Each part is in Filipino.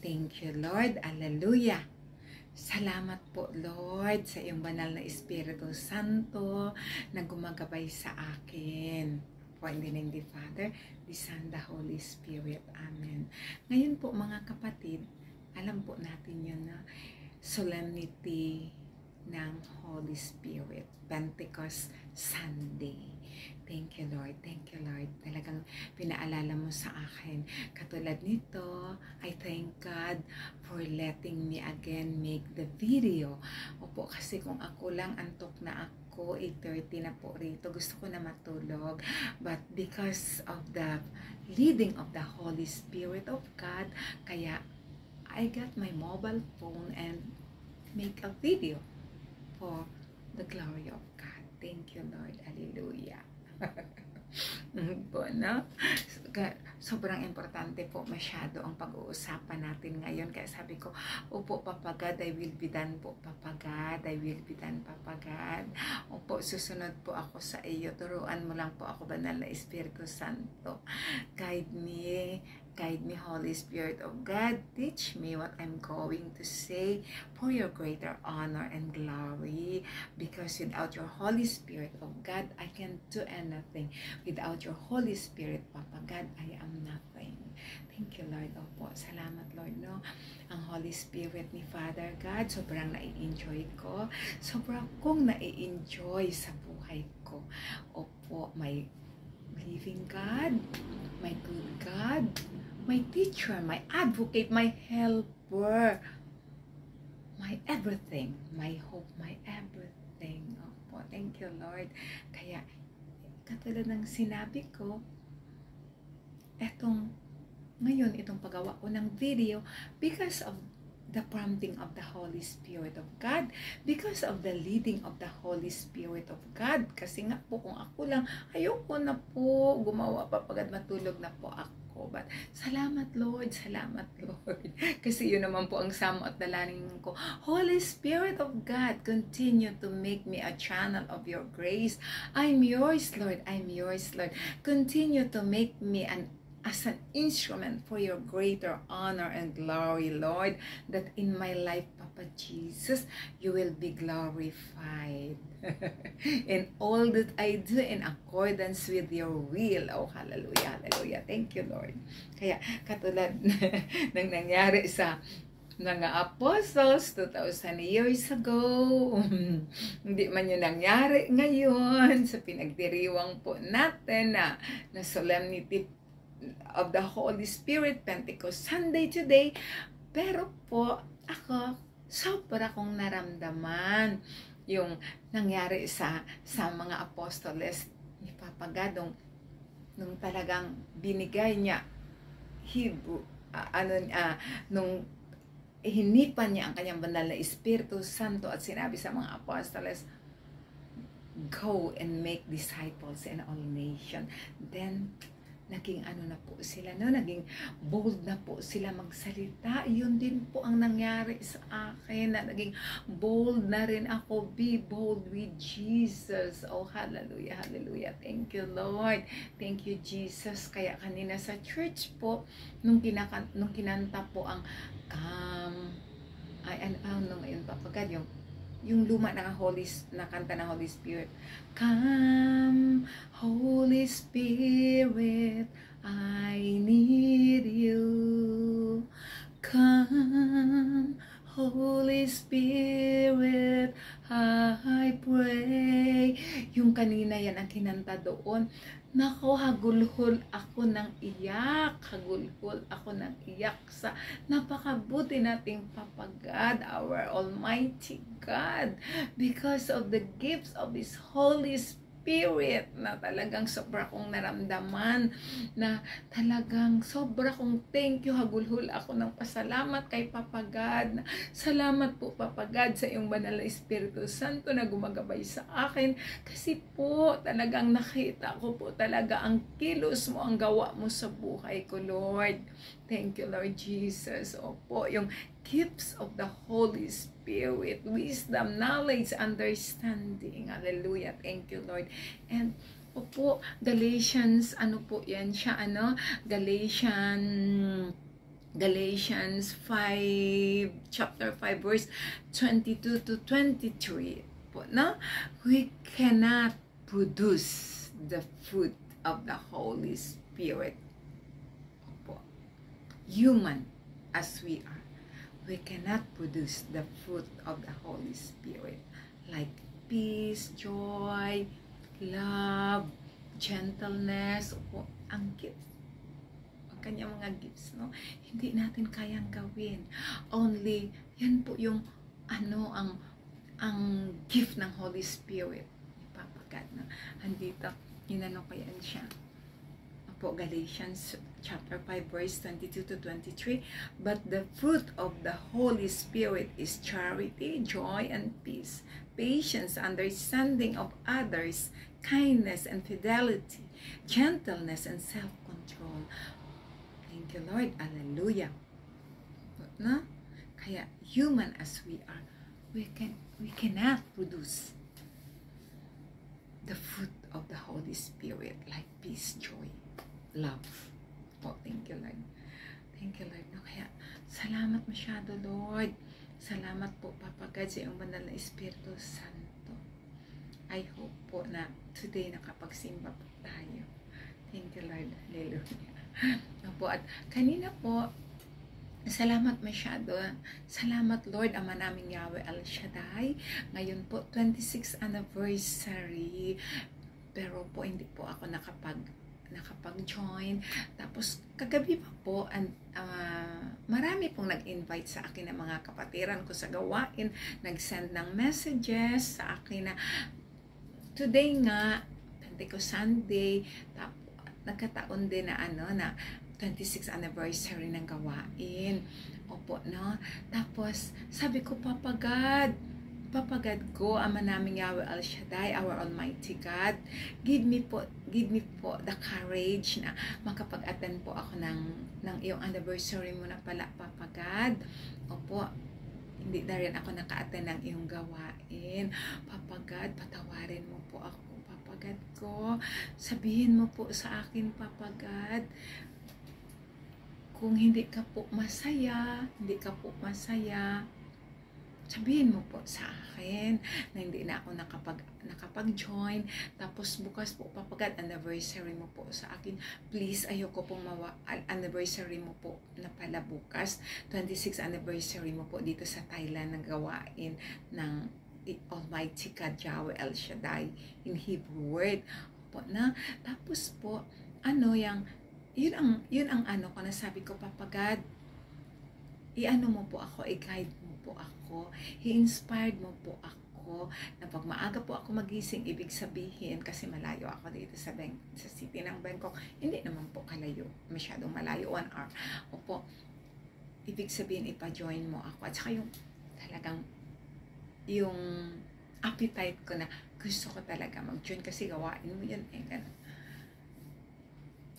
Thank you, Lord. Hallelujah. Salamat po, Lord, sa iyong banal na Espiritu Santo na gumagabay sa akin. For in the name of the Father, the Son, the Holy Spirit. Amen. Ngayon po, mga kapatid, alam po natin yun na solemnity ng Holy Spirit, Pentecost Sunday. Thank you, Lord. Thank you, Lord. Talagang pinaalala mo sa akin. Katulad nito, I thank God for letting me again make the video. Opo, kasi kung ako lang, antok na ako, 8:30 na po rito. Gusto ko na matulog. But because of the leading of the Holy Spirit of God, kaya I got my mobile phone and make a video for the glory of God. Thank you, Lord. Hallelujah. Po, no? Sobrang importante po masyado ang pag-uusapan natin ngayon. Kaya sabi ko, opo, Papa God, I will be done po, Papa God. I will be done, Papa God. Opo, susunod po ako sa iyo. Turuan mo lang po ako, banal na Espiritu Santo. Guide me, Holy Spirit of God. Teach me what I'm going to say for your greater honor and glory. Because without your Holy Spirit of God, I can't do anything. Without your Holy Spirit, Papa God, I am nothing. Thank you, Lord. Opo, salamat, Lord, no? Ang Holy Spirit ni Father God, sobrang nai-enjoy ko. Sobrang kong nai-enjoy sa buhay ko. Opo, my living God, my good God, my teacher, my advocate, my helper, my everything, my hope, my everything. Opo, thank you, Lord. Kaya, katulad ng sinabi ko, ngayon, itong paggawa ko ng video, because of the prompting of the Holy Spirit of God, because of the leading of the Holy Spirit of God. Kasi nga po, kung ako lang, ayoko na po gumawa pa pagad matulog na po ako. But salamat, Lord, salamat, Lord. Kasi yun naman po ang samo at dalangin ko. Holy Spirit of God, continue to make me a channel of your grace. I'm yours, Lord. I'm yours, Lord. Continue to make me as an instrument for your greater honor and glory, Lord, that in my life, Papa Jesus, you will be glorified in all that I do in accordance with your will. Oh, hallelujah, hallelujah. Thank you, Lord. Kaya, katulad ng nangyari sa mga apostles 2,000 years ago, hindi man yun nangyari ngayon sa pinagdiriwang po natin na solemnity of the Holy Spirit, Pentecost Sunday today. Pero po, ako, sobra kong naramdaman yung nangyari sa mga apostoles ni Papa God, nung talagang binigay niya nung hinipan niya ang kanyang banal na Espiritu Santo at sinabi sa mga apostoles, go and make disciples in all nations. Then naging na po sila, no? Naging bold na po sila magsalita. Yun din po ang nangyari sa akin, na naging bold na rin ako. Be bold with Jesus. Oh, hallelujah, hallelujah. Thank you, Lord. Thank you, Jesus. Kaya kanina sa church po, nung kinanta po ang ano ngayon, Papa God, yung luma na kanta ng Holy Spirit. Come, Holy Spirit, I need you. Come, Holy Spirit, I pray. Yung kanina yan ang kinanta doon. Nako, hagulhol ako ng iyak. Hagulhol ako ng iyak sa napakabuti nating Papa God, our Almighty God. Because of the gifts of His Holy Spirit, na talagang sobra kong naramdaman, na talagang sobra kong thank you. Hagulhol ako ng pasalamat kay Papa God. Salamat po, Papa God, sa iyong banal na Espiritu Santo na gumagabay sa akin. Kasi po, talagang nakita ko po talaga ang kilos mo, ang gawa mo sa buhay ko, Lord. Thank you, Lord Jesus. Opo, yung gifts of the Holy Spirit, wisdom, knowledge, understanding. Hallelujah. Thank you, Lord. And opo, Galatians, ano po yan siya, Galatians Galatians 5, chapter 5, verse 22 to 23 po, no? We cannot produce the fruit of the Holy Spirit. Po. Human as we are, we cannot produce the fruit of the Holy Spirit like peace, joy, love, gentleness, o ang gifts, kanyang mga gifts, no? Hindi natin kayang gawin. Only, yan po yung, ang gift ng Holy Spirit. Ipapagad na. Andito, inano ko yan siya. Po, Galatians chapter 5, verse 22 to 23. But the fruit of the Holy Spirit is charity, joy, and peace, patience, understanding of others, kindness and fidelity, gentleness and self-control. Thank you, Lord. Hallelujah. No? Kaya human as we are, we cannot produce the fruit of the Holy Spirit like peace, joy, love. Oh, thank you, Lord. Thank you, Lord. No? Kaya salamat masyado, Lord. Salamat po, Papa God, sa iyong banal na Espiritu Santo. I hope po na today nakapagsimba po tayo. Thank you, Lord. Hallelujah. Po, at kanina po, salamat masyado. Salamat, Lord, Ama naming Yahweh El Shaddai. Ngayon po, 26th anniversary. Pero po, hindi po ako nakapag-join. Tapos, kagabi pa po, marami pong nag-invite sa akin ng mga kapatiran ko sa gawain. Nag-send ng messages sa akin na today nga, Pentecost Sunday, tapos nagkataon din na na 26th anniversary ng gawain. Opo, no? Tapos, sabi ko, papagad ko, Ama naming Yahweh El Shaddai, our Almighty God, give me po the courage na makapag-attend po ako ng iyong anniversary mo na pala, papagad. Opo, hindi na rin ako naka-attend ng iyong gawain. Papagad, patawarin mo po ako, Papagad ko. Sabihin mo po sa akin, Papagad, kung hindi ka po masaya, sabihin mo po sa akin na hindi na ako nakapag-join. Tapos bukas po, Papagad, anniversary mo po sa akin. Please, ayoko pong anniversary mo po na pala bukas. 26th anniversary mo po dito sa Thailand ng gawain ng Almighty God, Yahweh El Shaddai in Hebrew word. Po na. Tapos po, yun ang ko na sabi ko, Papagad, i-ano mo po ako, i-guide mo po ako, i-inspired mo po ako, na pag maaga po ako magising, ibig sabihin, kasi malayo ako dito sa city ng Bangkok, hindi naman po kalayo, masyadong malayo, 1 hour. Opo, ibig sabihin, ipa-join mo ako, at saka yung talagang, yung appetite ko na gusto ko talaga mag-join kasi gawain mo yun ganun.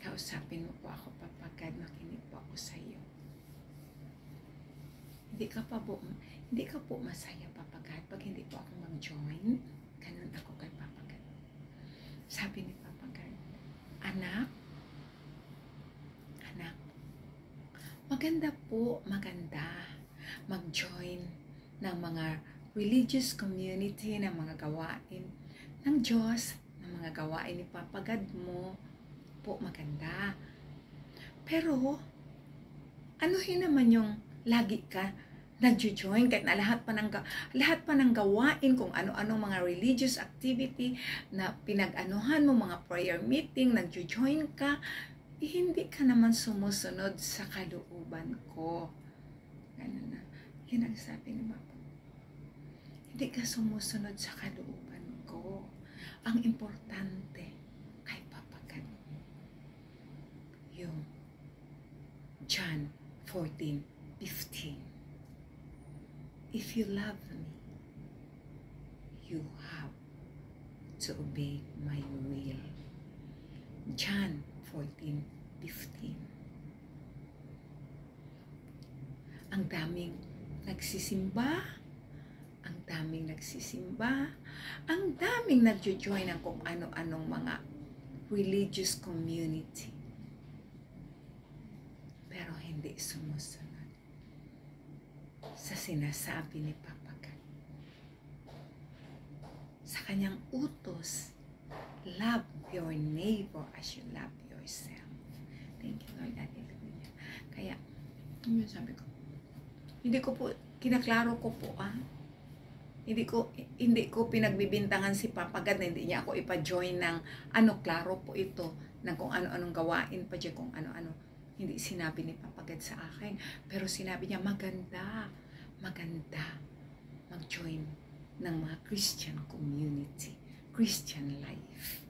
Kausapin mo po ako, Papagad, makinig po ako sa iyo. Hindi ka po masaya, Papagad, pag hindi po ako mag-join. Ganun ako kay Papagad. Sabi ni Papagad, anak, maganda mag-join ng mga religious community, ng mga gawain ng Diyos, ng mga gawain ni Papagad mo po, maganda. Pero, anuhin naman yung lagi ka nag-join kahit na lahat pa ng gawain, kung ano-ano mga religious activity na pinag-anuhan mo, mga prayer meeting, nag-join ka, hindi ka naman sumusunod sa kalooban ko. Ganun na. Yun ang sabi ni Papa. Hindi ka sumusunod sa kalooban ko. Ang importante kay Papagad, yung John 14:15. If you love me, you have to obey my will. John 14:15. Ang daming nagsisimba, ang daming nagjo-join ng kung ano-anong mga religious community. Pero hindi hindi sumusunod sa sinasabi ni Papa God. Sa kanyang utos, love your neighbor as you love yourself. Thank you, Lord. Hallelujah. Kaya, yun sabi ko, hindi ko po, kinaklaro ko po, Hindi ko pinagbibintangan si Papa God na hindi niya ako ipa-join ng klaro po ito, ng kung ano-anong gawain pa dyan, kung ano-ano. Hindi sinabi ni Papa God sa akin. Pero sinabi niya, maganda mag-join ng mga Christian community, Christian life.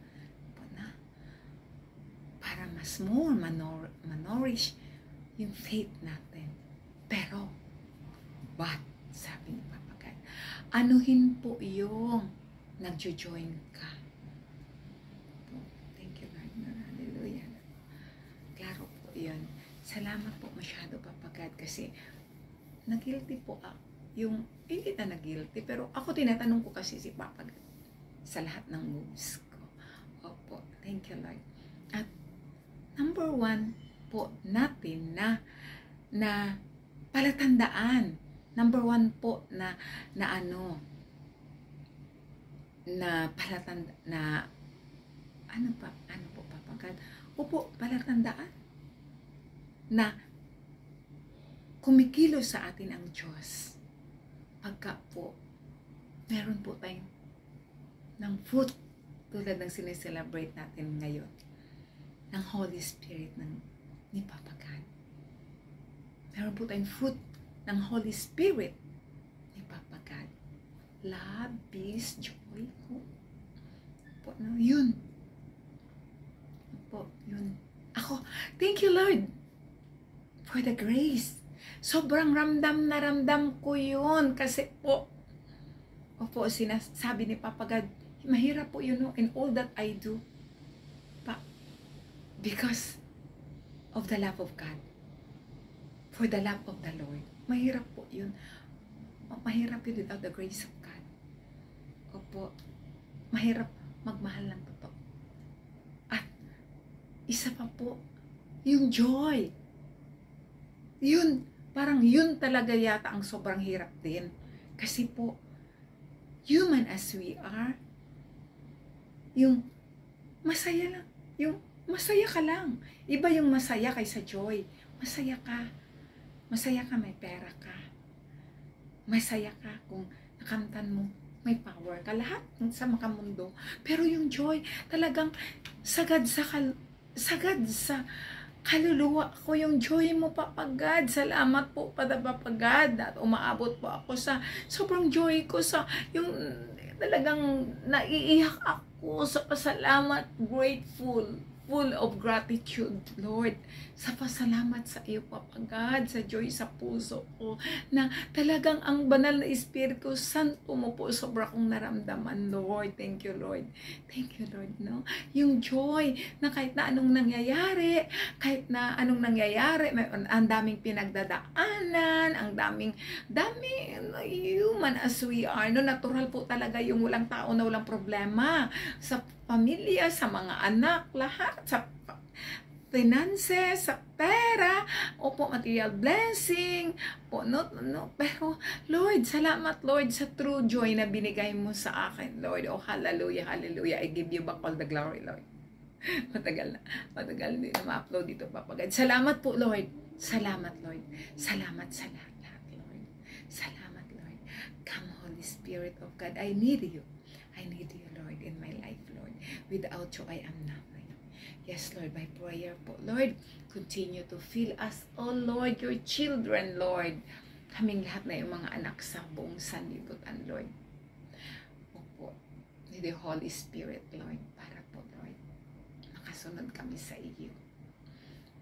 Para mas more manorish yung faith natin. Pero, but, sabi ni Papa, anuhin po yung nagjo-join ka. Thank you, Lord. Hallelujah. Klaro po yun. Salamat po masyado, Papa God, kasi nag-guilty po yung, hindi na nag-guilty, pero ako tinatanong ko kasi si Papa God sa lahat ng moves ko. Opo, thank you, Lord. At number 1 po natin na palatandaan. Number 1 po na palatanda na ano po Papa God? Opo, palatandaan na kumikilos sa atin ang Diyos pagka po meron po tayong ng fruit tulad ng sineselebrate natin ngayon ng Holy Spirit ni Papa God. Meron po tayong fruit ng Holy Spirit ni Papa God. Love, peace, joy. Po, no? Yun. Po, yun. Ako, thank you, Lord, for the grace. Sobrang ramdam na ramdam ko yun. Kasi po, opo, sinasabi ni Papa God, mahirap po yun, no? In all that I do. Because of the love of God. For the love of the Lord. Mahirap po yun. Mahirap yun without the grace of God. Opo, mahirap magmahal ng totoo. At isa pa po, yung joy. Yun, parang yun talaga yata ang sobrang hirap din. Kasi po, human as we are, yung masaya lang. Yung masaya ka lang. Iba yung masaya kaysa joy. Masaya ka. Masaya ka, may pera ka. Masaya ka kung nakamtan mo, may power ka. Lahat sa makamundo. Pero yung joy, talagang sagad sa kaluluwa ko yung joy mo, Papa God. Salamat po, Papa God. At umaabot po ako sa sobrang joy ko sa yung talagang naiiyak ako sa pasalamat, grateful. Full of gratitude, Lord, sa pasalamat sa iyo, Papa God, sa joy sa puso ko, na talagang ang banal na Espiritu Santo mo po, sobra kong naramdaman, Lord. Thank you, Lord. Thank you, Lord, no? Yung joy na kahit na anong nangyayari, ang daming pinagdadaanan, ang daming human as we are, no? Natural po talaga yung walang tao na walang problema sa pamilya, sa mga anak, lahat, sa finances, sa pera, opo, material blessing, po, no, pero, Lord, salamat, Lord, sa true joy na binigay mo sa akin, Lord. Oh, hallelujah, hallelujah, I give you back all the glory, Lord. Matagal na ma-upload dito, Papa God. Salamat po, Lord. Salamat, Lord. Salamat sa lahat, Lord. Salamat, Lord. Come, Holy Spirit of God, I need you. I need you, Lord, in my life, Lord. Without you, I am nothing. Yes, Lord, my prayer po, Lord, continue to fill us, oh Lord, your children, Lord. Kaming lahat na yung mga anak sa buong sanlibutan, Lord. Opo, ni the Holy Spirit, Lord, para po, Lord, makasunod kami sa iyo.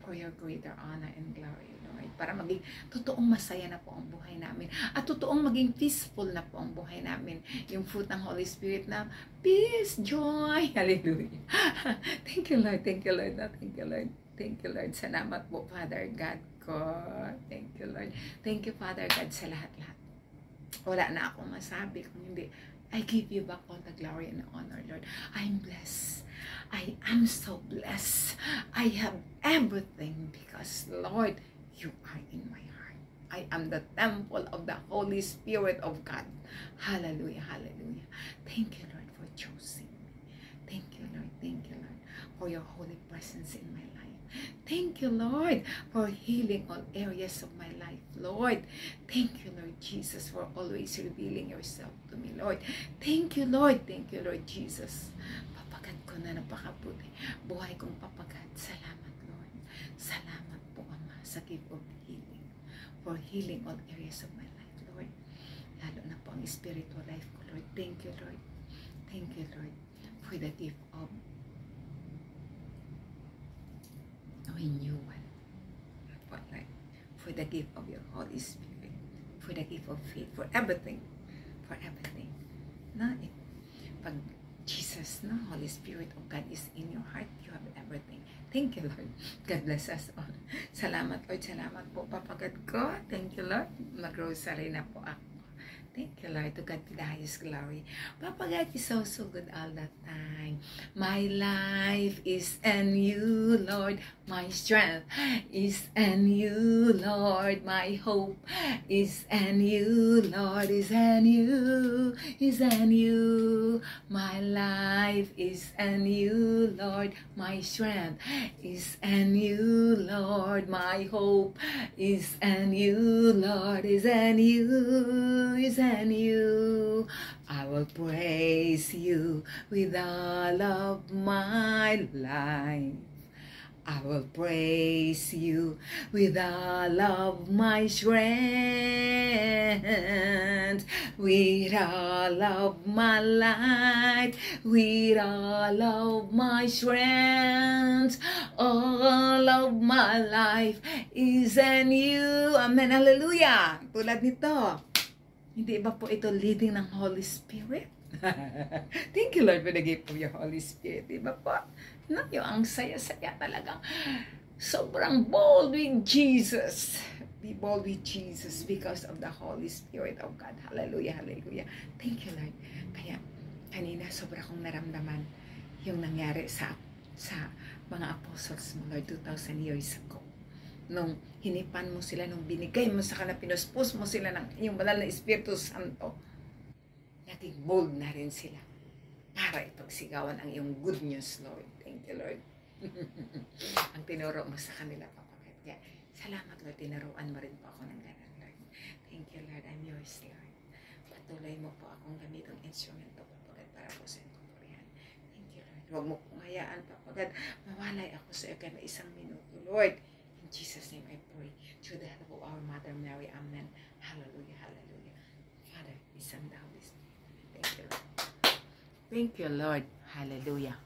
For your greater honor and glory, Lord. Para maging totoong masaya na po ang buhay namin. At totoong maging peaceful na po ang buhay namin. Yung fruit ng Holy Spirit na peace, joy. Hallelujah. Thank you, Lord. Thank you, Lord. Thank you, Lord. Thank you, Lord. Salamat po, Father God ko. Thank you, Lord. Thank you, Father God, sa lahat-lahat. Wala na akong masabi kung hindi. I give you back all the glory and honor, Lord. I'm blessed. I am so blessed. I have everything because, Lord, You are in my heart. I am the temple of the Holy Spirit of God. Hallelujah, hallelujah. Thank you, Lord, for choosing me. Thank you, Lord. Thank you, Lord, for your holy presence in my life. Thank you, Lord, for healing all areas of my life, Lord. Thank you, Lord Jesus, for always revealing yourself to me, Lord. Thank you, Lord. Thank you, Lord Jesus. Papagad ko na napakabuti. Buhay kong papagad. Salamat, Lord. Salamat po, Ama, sa gift of healing. For healing all areas of my life, Lord. Lalo na po ang spiritual life ko, Lord. Thank you, Lord. Thank you, Lord, for the gift of renewal, for the gift of your Holy Spirit, for the gift of faith, for everything, na pag Jesus, no, Holy Spirit of God is in your heart, you have everything. Thank you, Lord. God bless us all. Salamat, Lord. Salamat po, papagad ko. Thank you, Lord. Mag-rosary na po ako. Thank you, Lord. To God be the highest glory. Papa God is so good all the time. My life is in you, Lord. My strength is in you, Lord. My hope is in you, Lord. Is in you. Is in you. My life is in you, Lord. My strength is in you, Lord. My hope is in you, Lord. Is in you. Is in you. I will praise you with all of my life. I will praise you with all of my strength, with all of my life, with all of my strength. All of my life is in you. Amen. Hallelujah. Tulad nito. Hindi ba po ito leading ng Holy Spirit? Thank you, Lord, for the gift of your Holy Spirit. Di ba po? No, yung ang saya-saya talagang sobrang bold with Jesus. Be bold with Jesus because of the Holy Spirit of God. Hallelujah, hallelujah. Thank you, Lord. Kaya kanina sobra kong naramdaman yung nangyari sa mga apostles mo, Lord, 2,000 years ago. Nung hinipan mo sila, nung binigay mo sa kanila, pinuspos mo sila ng iyong banal na Espiritu Santo, naging bold na rin sila para ipagsigawan ang iyong good news, Lord. Thank you, Lord. Ang tinuro mo sa kanila, Papa. Kaya, salamat, Lord. Tinuruan mo rin po ako ng ganun, Lord. Thank you, Lord. I'm yours, Lord. Patuloy mo po akong gamitong instrumento, Papa, para po sa incorporean. Thank you, Lord. Huwag mo pong hayaan, Papa, mawalay ako sa iyo kahit na isang minuto, Lord. In Jesus' name I pray. Through the help of our Mother Mary. Amen. Hallelujah, hallelujah. Father, Son, the Holy Spirit. Thank you, Lord. Thank you, Lord. Hallelujah.